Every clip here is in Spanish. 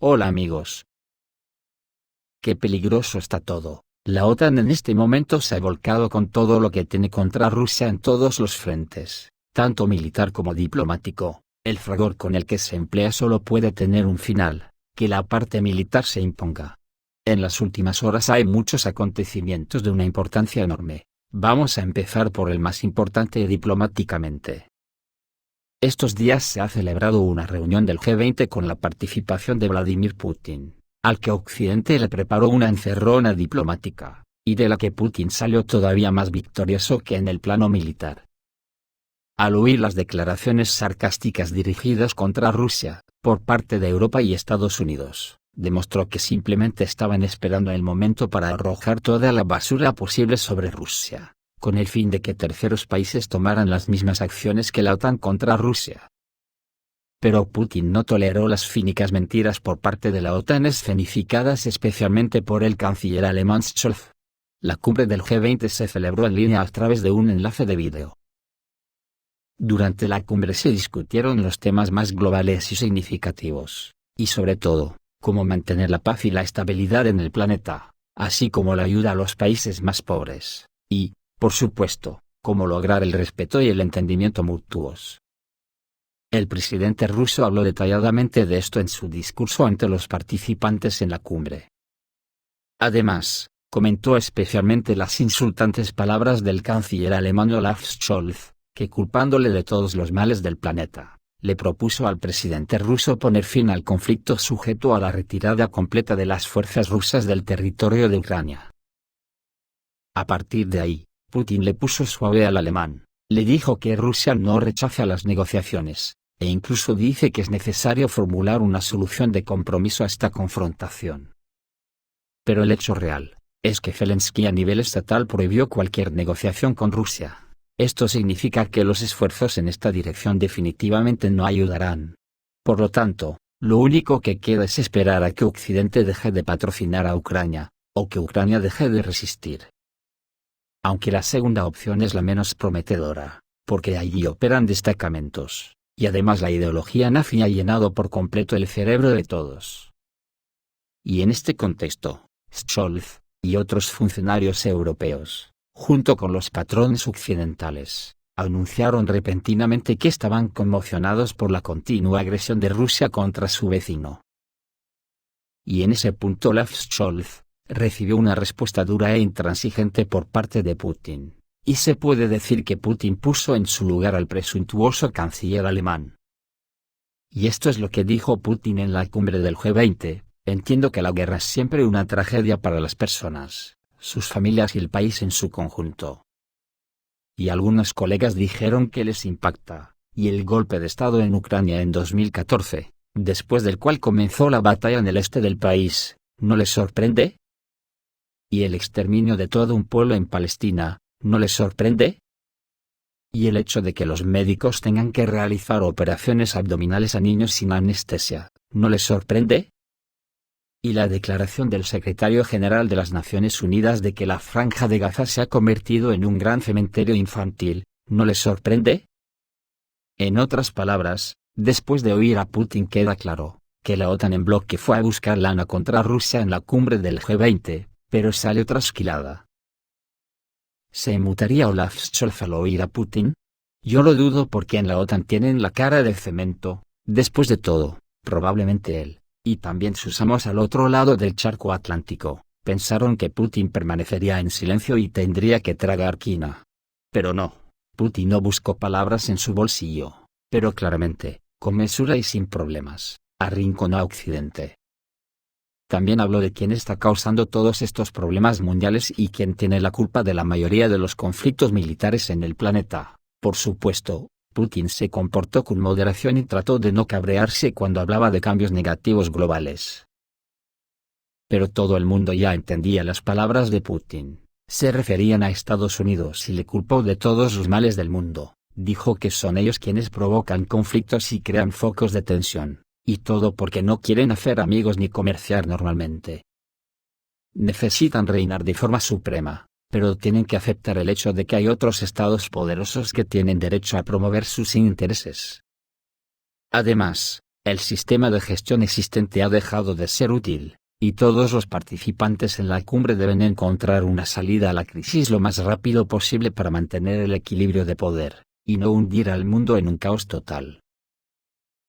Hola amigos. Qué peligroso está todo. La OTAN en este momento se ha volcado con todo lo que tiene contra Rusia en todos los frentes, tanto militar como diplomático. El fragor con el que se emplea solo puede tener un final, que la parte militar se imponga. En las últimas horas hay muchos acontecimientos de una importancia enorme. Vamos a empezar por el más importante diplomáticamente. Estos días se ha celebrado una reunión del G20 con la participación de Vladimir Putin, al que Occidente le preparó una encerrona diplomática, y de la que Putin salió todavía más victorioso que en el plano militar. Al oír las declaraciones sarcásticas dirigidas contra Rusia, por parte de Europa y Estados Unidos, demostró que simplemente estaban esperando el momento para arrojar toda la basura posible sobre Rusia, con el fin de que terceros países tomaran las mismas acciones que la OTAN contra Rusia. Pero Putin no toleró las cínicas mentiras por parte de la OTAN escenificadas especialmente por el canciller alemán Scholz. La cumbre del G20 se celebró en línea a través de un enlace de vídeo. Durante la cumbre se discutieron los temas más globales y significativos, y sobre todo, cómo mantener la paz y la estabilidad en el planeta, así como la ayuda a los países más pobres, y, por supuesto, cómo lograr el respeto y el entendimiento mutuos. El presidente ruso habló detalladamente de esto en su discurso ante los participantes en la cumbre. Además, comentó especialmente las insultantes palabras del canciller alemán Olaf Scholz, que culpándole de todos los males del planeta, le propuso al presidente ruso poner fin al conflicto sujeto a la retirada completa de las fuerzas rusas del territorio de Ucrania. A partir de ahí, Putin le puso suave al alemán, le dijo que Rusia no rechaza las negociaciones, e incluso dice que es necesario formular una solución de compromiso a esta confrontación. Pero el hecho real, es que Zelensky a nivel estatal prohibió cualquier negociación con Rusia. Esto significa que los esfuerzos en esta dirección definitivamente no ayudarán. Por lo tanto, lo único que queda es esperar a que Occidente deje de patrocinar a Ucrania, o que Ucrania deje de resistir. Aunque la segunda opción es la menos prometedora, porque allí operan destacamentos, y además la ideología nazi ha llenado por completo el cerebro de todos. Y en este contexto, Scholz, y otros funcionarios europeos, junto con los patrones occidentales, anunciaron repentinamente que estaban conmocionados por la continua agresión de Rusia contra su vecino. Y en ese punto Olaf Scholz recibió una respuesta dura e intransigente por parte de Putin, y se puede decir que Putin puso en su lugar al presuntuoso canciller alemán. Y esto es lo que dijo Putin en la cumbre del G20: entiendo que la guerra es siempre una tragedia para las personas, sus familias y el país en su conjunto. Y algunos colegas dijeron que les impacta, y el golpe de Estado en Ucrania en 2014, después del cual comenzó la batalla en el este del país, ¿no les sorprende? Y el exterminio de todo un pueblo en Palestina, ¿no les sorprende? Y el hecho de que los médicos tengan que realizar operaciones abdominales a niños sin anestesia, ¿no les sorprende? Y la declaración del secretario general de las Naciones Unidas de que la Franja de Gaza se ha convertido en un gran cementerio infantil, ¿no les sorprende? En otras palabras, después de oír a Putin queda claro, que la OTAN en bloque fue a buscar lana contra Rusia en la cumbre del G20, pero salió trasquilada. ¿Se mutaría Olaf Scholz al oír a Putin? Yo lo dudo porque en la OTAN tienen la cara de cemento, después de todo, probablemente él, y también sus amos al otro lado del charco atlántico, pensaron que Putin permanecería en silencio y tendría que tragar quina. Pero no, Putin no buscó palabras en su bolsillo, pero claramente, con mesura y sin problemas, arrinconó a Occidente. También habló de quién está causando todos estos problemas mundiales y quién tiene la culpa de la mayoría de los conflictos militares en el planeta. Por supuesto, Putin se comportó con moderación y trató de no cabrearse cuando hablaba de cambios negativos globales. Pero todo el mundo ya entendía las palabras de Putin. Se referían a Estados Unidos y le culpó de todos los males del mundo. Dijo que son ellos quienes provocan conflictos y crean focos de tensión, y todo porque no quieren hacer amigos ni comerciar normalmente. Necesitan reinar de forma suprema, pero tienen que aceptar el hecho de que hay otros estados poderosos que tienen derecho a promover sus intereses. Además, El sistema de gestión existente ha dejado de ser útil, y todos los participantes en la cumbre deben encontrar una salida a la crisis lo más rápido posible para mantener el equilibrio de poder, y no hundir al mundo en un caos total.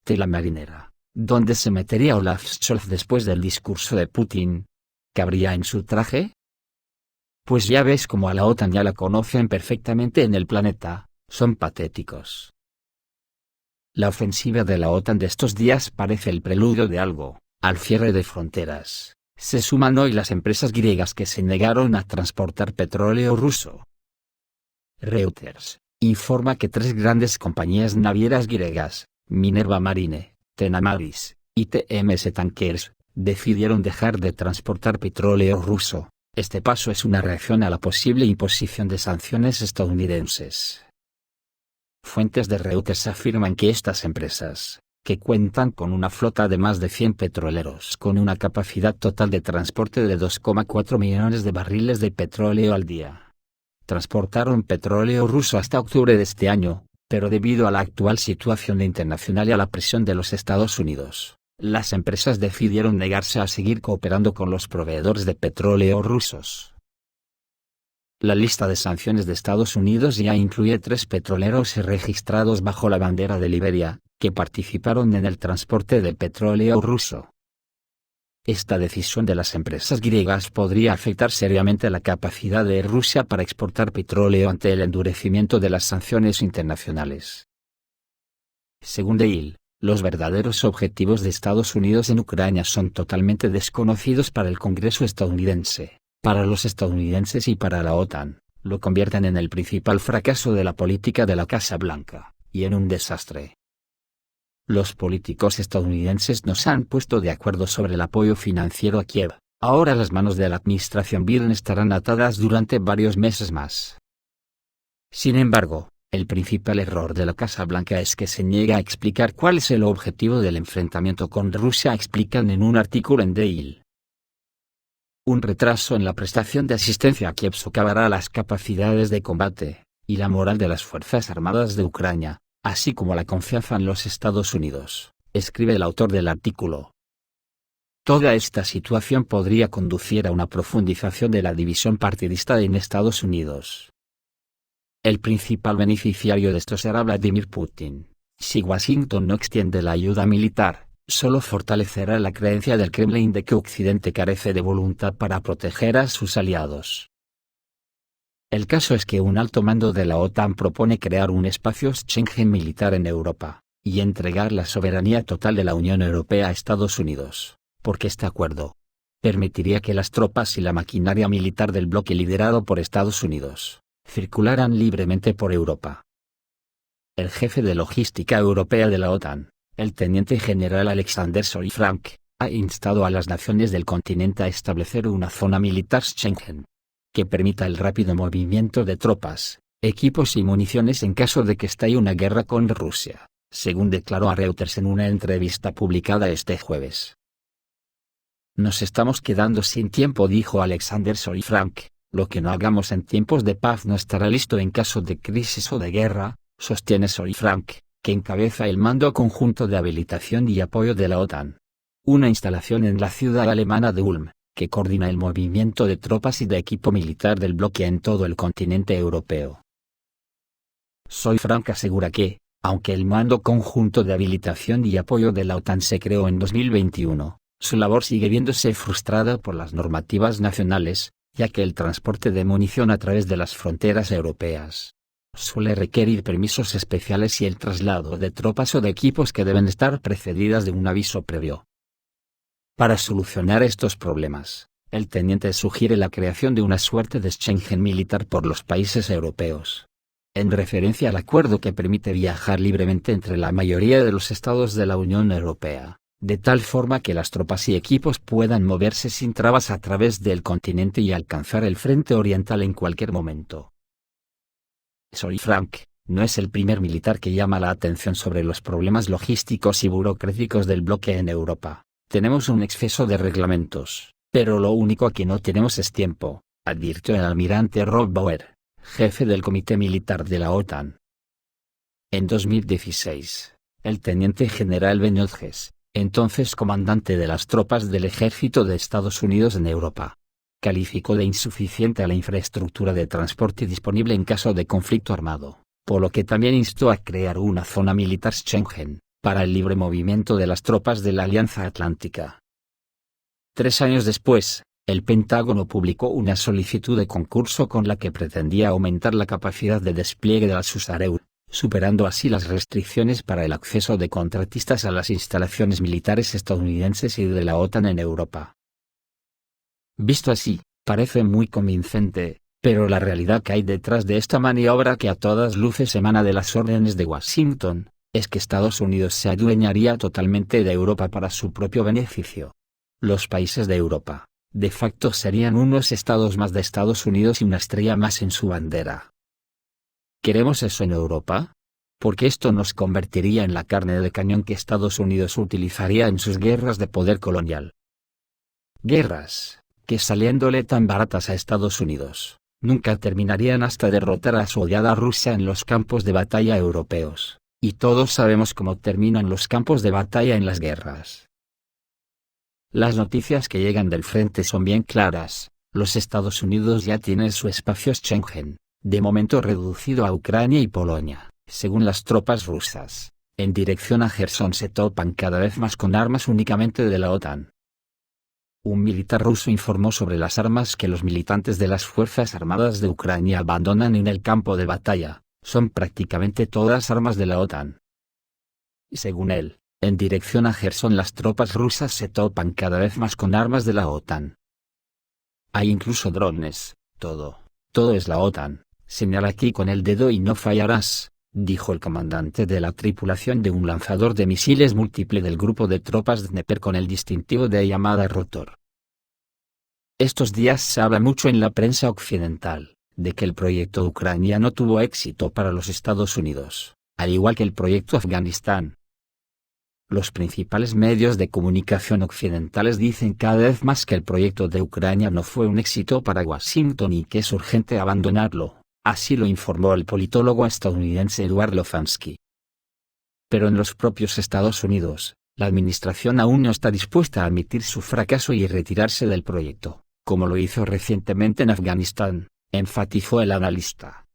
Tela marinera. ¿Dónde se metería Olaf Scholz después del discurso de Putin? ¿Cabría en su traje? Pues ya ves como a la OTAN ya la conocen perfectamente en el planeta, son patéticos. La ofensiva de la OTAN de estos días parece el preludio de algo. Al cierre de fronteras, se suman hoy las empresas griegas que se negaron a transportar petróleo ruso. Reuters informa que 3 grandes compañías navieras griegas, Minerva Marine, Stena Maris, y TMS Tankers, decidieron dejar de transportar petróleo ruso. Este paso es una reacción a la posible imposición de sanciones estadounidenses. Fuentes de Reuters afirman que estas empresas, que cuentan con una flota de más de 100 petroleros con una capacidad total de transporte de 2,4 millones de barriles de petróleo al día, transportaron petróleo ruso hasta octubre de este año, pero debido a la actual situación internacional y a la presión de los Estados Unidos, las empresas decidieron negarse a seguir cooperando con los proveedores de petróleo rusos. La lista de sanciones de Estados Unidos ya incluye 3 petroleros registrados bajo la bandera de Liberia, que participaron en el transporte de petróleo ruso. Esta decisión de las empresas griegas podría afectar seriamente la capacidad de Rusia para exportar petróleo ante el endurecimiento de las sanciones internacionales. Según Dale, los verdaderos objetivos de Estados Unidos en Ucrania son totalmente desconocidos para el Congreso estadounidense, para los estadounidenses y para la OTAN, lo convierten en el principal fracaso de la política de la Casa Blanca, y en un desastre. Los políticos estadounidenses no se han puesto de acuerdo sobre el apoyo financiero a Kiev. Ahora las manos de la administración Biden estarán atadas durante varios meses más. Sin embargo, el principal error de la Casa Blanca es que se niega a explicar cuál es el objetivo del enfrentamiento con Rusia, explican en un artículo en Dale. Un retraso en la prestación de asistencia a Kiev socavará las capacidades de combate y la moral de las Fuerzas Armadas de Ucrania, así como la confianza en los Estados Unidos, escribe el autor del artículo. Toda esta situación podría conducir a una profundización de la división partidista en Estados Unidos. El principal beneficiario de esto será Vladimir Putin. Si Washington no extiende la ayuda militar, solo fortalecerá la creencia del Kremlin de que Occidente carece de voluntad para proteger a sus aliados. El caso es que un alto mando de la OTAN propone crear un espacio Schengen militar en Europa, y entregar la soberanía total de la Unión Europea a Estados Unidos, porque este acuerdo permitiría que las tropas y la maquinaria militar del bloque liderado por Estados Unidos circularan libremente por Europa. El jefe de logística europea de la OTAN, el teniente general Alexander Solifranc, ha instado a las naciones del continente a establecer una zona militar Schengen, que permita el rápido movimiento de tropas, equipos y municiones en caso de que estalle una guerra con Rusia, según declaró a Reuters en una entrevista publicada este jueves. Nos estamos quedando sin tiempo, dijo Alexander Solifranc. Lo que no hagamos en tiempos de paz no estará listo en caso de crisis o de guerra, sostiene Solifranc, que encabeza el Mando Conjunto de Habilitación y Apoyo de la OTAN, una instalación en la ciudad alemana de Ulm, que coordina el movimiento de tropas y de equipo militar del bloque en todo el continente europeo. Solifranc asegura que, aunque el Mando Conjunto de Habilitación y Apoyo de la OTAN se creó en 2021, su labor sigue viéndose frustrada por las normativas nacionales, ya que el transporte de munición a través de las fronteras europeas suele requerir permisos especiales y el traslado de tropas o de equipos que deben estar precedidas de un aviso previo. Para solucionar estos problemas, el teniente sugiere la creación de una suerte de Schengen militar por los países europeos, en referencia al acuerdo que permite viajar libremente entre la mayoría de los estados de la Unión Europea, de tal forma que las tropas y equipos puedan moverse sin trabas a través del continente y alcanzar el frente oriental en cualquier momento. Solifranc no es el primer militar que llama la atención sobre los problemas logísticos y burocráticos del bloque en Europa. Tenemos un exceso de reglamentos, pero lo único que no tenemos es tiempo, advirtió el almirante Rob Bauer, jefe del Comité Militar de la OTAN. En 2016, el teniente general Ben Hodges, entonces comandante de las tropas del ejército de Estados Unidos en Europa, calificó de insuficiente a la infraestructura de transporte disponible en caso de conflicto armado, por lo que también instó a crear una zona militar Schengen, para el libre movimiento de las tropas de la Alianza Atlántica. 3 años después, el Pentágono publicó una solicitud de concurso con la que pretendía aumentar la capacidad de despliegue de la SUSAREUR, superando así las restricciones para el acceso de contratistas a las instalaciones militares estadounidenses y de la OTAN en Europa. Visto así, parece muy convincente, pero la realidad que hay detrás de esta maniobra, que a todas luces emana de las órdenes de Washington, es que Estados Unidos se adueñaría totalmente de Europa para su propio beneficio. Los países de Europa, de facto, serían unos estados más de Estados Unidos y una estrella más en su bandera. ¿Queremos eso en Europa? Porque esto nos convertiría en la carne de cañón que Estados Unidos utilizaría en sus guerras de poder colonial. Guerras, que saliéndole tan baratas a Estados Unidos, nunca terminarían hasta derrotar a su odiada Rusia en los campos de batalla europeos, y todos sabemos cómo terminan los campos de batalla en las guerras. Las noticias que llegan del frente son bien claras: los Estados Unidos ya tienen su espacio Schengen, de momento reducido a Ucrania y Polonia. Según las tropas rusas, en dirección a Gerson se topan cada vez más con armas únicamente de la OTAN. Un militar ruso informó sobre las armas que los militantes de las Fuerzas Armadas de Ucrania abandonan en el campo de batalla, son prácticamente todas armas de la OTAN. Según él, en dirección a Gerson las tropas rusas se topan cada vez más con armas de la OTAN. Hay incluso drones, todo es la OTAN, señala aquí con el dedo y no fallarás, dijo el comandante de la tripulación de un lanzador de misiles múltiple del grupo de tropas Dnieper con el distintivo de llamada Rotor. Estos días se habla mucho en la prensa occidental, de que el proyecto ucraniano tuvo éxito para los Estados Unidos, al igual que el proyecto Afganistán. Los principales medios de comunicación occidentales dicen cada vez más que el proyecto de Ucrania no fue un éxito para Washington y que es urgente abandonarlo, así lo informó el politólogo estadounidense Eduard Lofansky. Pero en los propios Estados Unidos, la administración aún no está dispuesta a admitir su fracaso y retirarse del proyecto, como lo hizo recientemente en Afganistán, enfatizó el analista.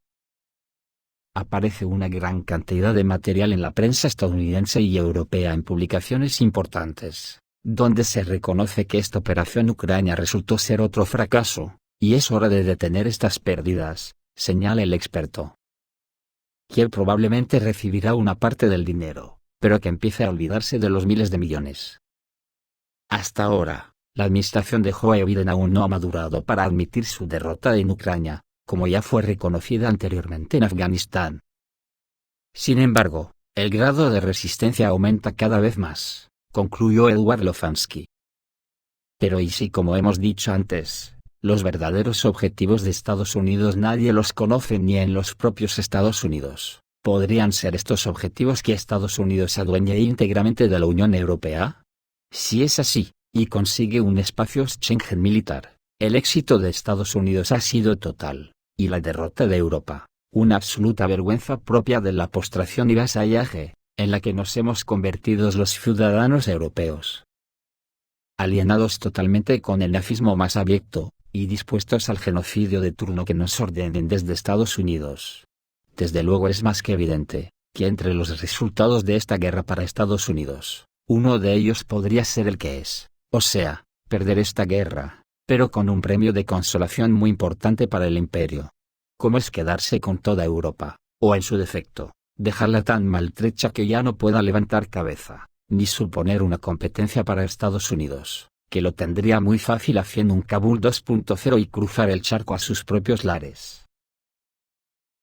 Aparece una gran cantidad de material en la prensa estadounidense y europea en publicaciones importantes, donde se reconoce que esta operación Ucrania resultó ser otro fracaso, y es hora de detener estas pérdidas, señala el experto. Kiev probablemente recibirá una parte del dinero, pero que empiece a olvidarse de los miles de millones. Hasta ahora, la administración de Joe Biden aún no ha madurado para admitir su derrota en Ucrania, como ya fue reconocida anteriormente en Afganistán. Sin embargo, el grado de resistencia aumenta cada vez más, concluyó Eduard Lofansky. Pero ¿y si, como hemos dicho antes, los verdaderos objetivos de Estados Unidos nadie los conoce ni en los propios Estados Unidos? ¿Podrían ser estos objetivos que Estados Unidos se adueñe íntegramente de la Unión Europea? Si es así, y consigue un espacio Schengen militar, el éxito de Estados Unidos ha sido total, y la derrota de Europa, una absoluta vergüenza propia de la postración y vasallaje, en la que nos hemos convertido los ciudadanos europeos. Alienados totalmente con el nazismo más abyecto, y dispuestos al genocidio de turno que nos ordenen desde Estados Unidos. Desde luego es más que evidente, que entre los resultados de esta guerra para Estados Unidos, uno de ellos podría ser el que es, o sea, perder esta guerra, pero con un premio de consolación muy importante para el imperio. ¿Cómo es quedarse con toda Europa, o en su defecto, dejarla tan maltrecha que ya no pueda levantar cabeza, ni suponer una competencia para Estados Unidos, que lo tendría muy fácil haciendo un Kabul 2.0 y cruzar el charco a sus propios lares?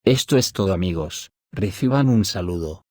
Esto es todo, amigos, reciban un saludo.